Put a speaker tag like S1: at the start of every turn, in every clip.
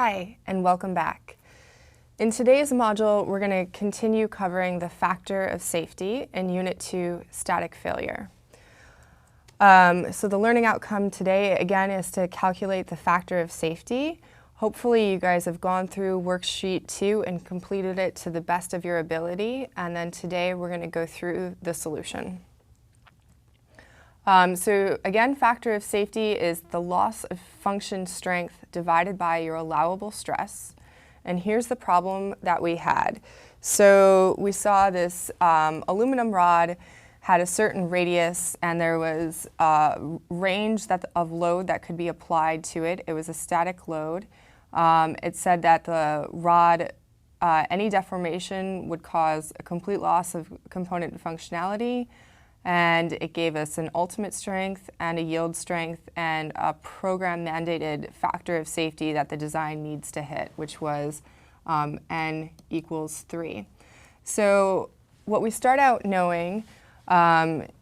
S1: Hi, and welcome back. In today's module, we're going to continue covering the factor of safety in Unit 2, static failure. So the learning outcome today, again, is to calculate the factor of safety. Hopefully you guys have gone through worksheet 2 and completed it to the best of your ability, and then today we're going to go through the solution. So again, factor of safety is the loss of function strength divided by your allowable stress. And here's the problem that we had. So we saw this aluminum rod had a certain radius, and there was a range of load that could be applied to it. It was a static load. It said that the rod, any deformation would cause a complete loss of component functionality, and it gave us an ultimate strength and a yield strength and a program-mandated factor of safety that the design needs to hit, which was n equals 3. So what we start out knowing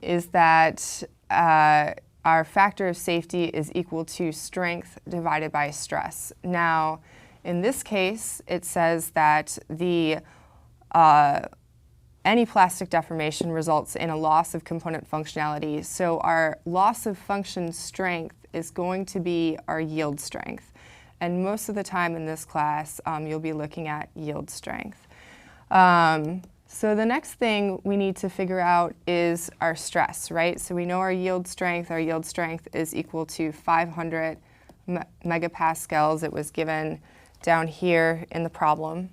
S1: is that our factor of safety is equal to strength divided by stress. Now, in this case, it says that any plastic deformation results in a loss of component functionality. So our loss of function strength is going to be our yield strength. And most of the time in this class, you'll be looking at yield strength. So the next thing we need to figure out is our stress, right? So we know our yield strength is equal to 500 megapascals. It was given down here in the problem.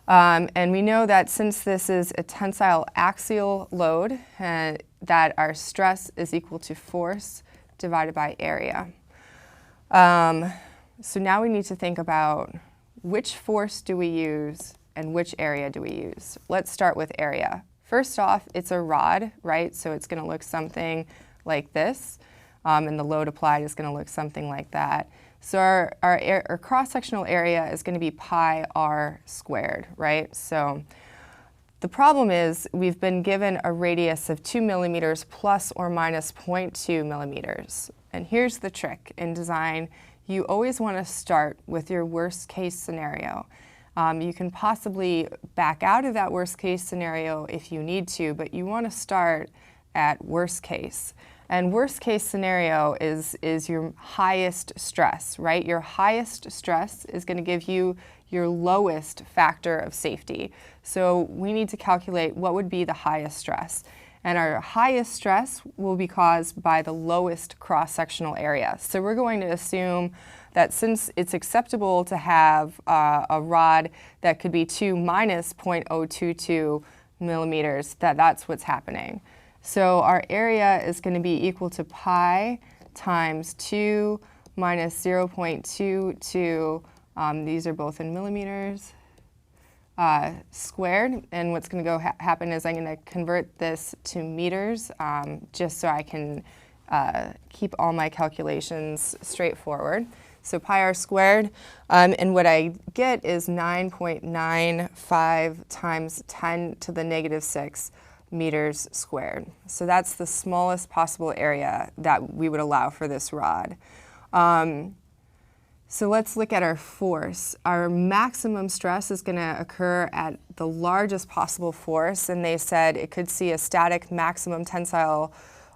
S1: And we know that since this is a tensile axial load, that our stress is equal to force divided by area. So now we need to think about which force do we use and which area do we use. Let's start with area. First off, it's a rod, right? So it's going to look something like this, and the load applied is going to look something like that. So our cross-sectional area is going to be pi r squared, right? So the problem is we've been given a radius of 2 millimeters plus or minus 0.2 millimeters. And here's the trick in design. You always want to start with your worst case scenario. You can possibly back out of that worst case scenario if you need to, but you want to start at worst case. And worst case scenario is your highest stress, right? Your highest stress is going to give you your lowest factor of safety. So we need to calculate what would be the highest stress. And our highest stress will be caused by the lowest cross-sectional area. So we're going to assume that since it's acceptable to have a rod that could be 2 minus 0.022 millimeters, that's what's happening. So our area is going to be equal to pi times 2 minus 0.22, these are both in millimeters, squared. And what's going to happen is I'm going to convert this to meters just so I can keep all my calculations straightforward. So pi r squared, and what I get is 9.95 times 10 to the negative 6 meters squared. So that's the smallest possible area that we would allow for this rod. So let's look at our force. Our maximum stress is going to occur at the largest possible force, and they said it could see a static maximum tensile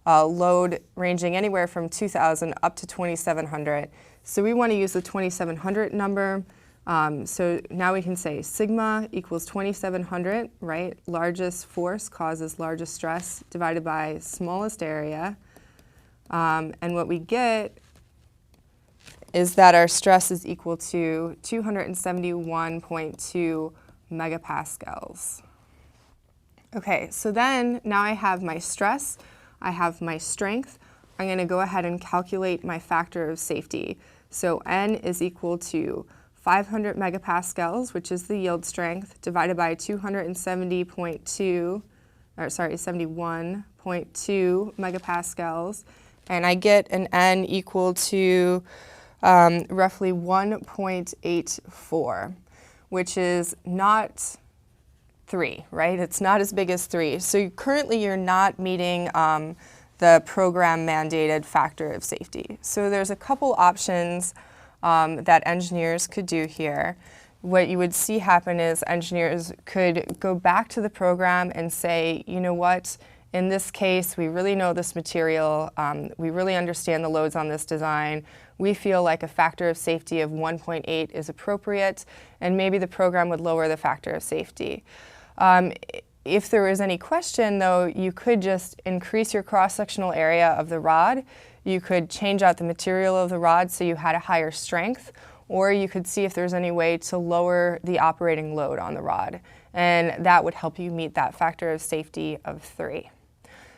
S1: load ranging anywhere from 2,000 up to 2,700. So we want to use the 2,700 number. So now we can say sigma equals 2,700, right? Largest force causes largest stress divided by smallest area. And what we get is that our stress is equal to 271.2 megapascals. Okay, so then now I have my stress, I have my strength. I'm going to go ahead and calculate my factor of safety. So N is equal to 500 megapascals, which is the yield strength, divided by 71.2 megapascals, and I get an N equal to roughly 1.84, which is not 3, right? It's not as big as 3. So currently you're not meeting the program mandated factor of safety. So there's a couple options that engineers could do here. What you would see happen is engineers could go back to the program and say, you know what, in this case, we really know this material, we really understand the loads on this design, we feel like a factor of safety of 1.8 is appropriate, and maybe the program would lower the factor of safety. If there is any question, though, you could just increase your cross-sectional area of the rod. You could change out the material of the rod so you had a higher strength, or you could see if there's any way to lower the operating load on the rod, and that would help you meet that factor of safety of 3.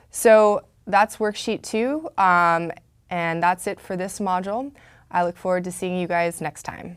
S1: So that's worksheet 2, and that's it for this module. I look forward to seeing you guys next time.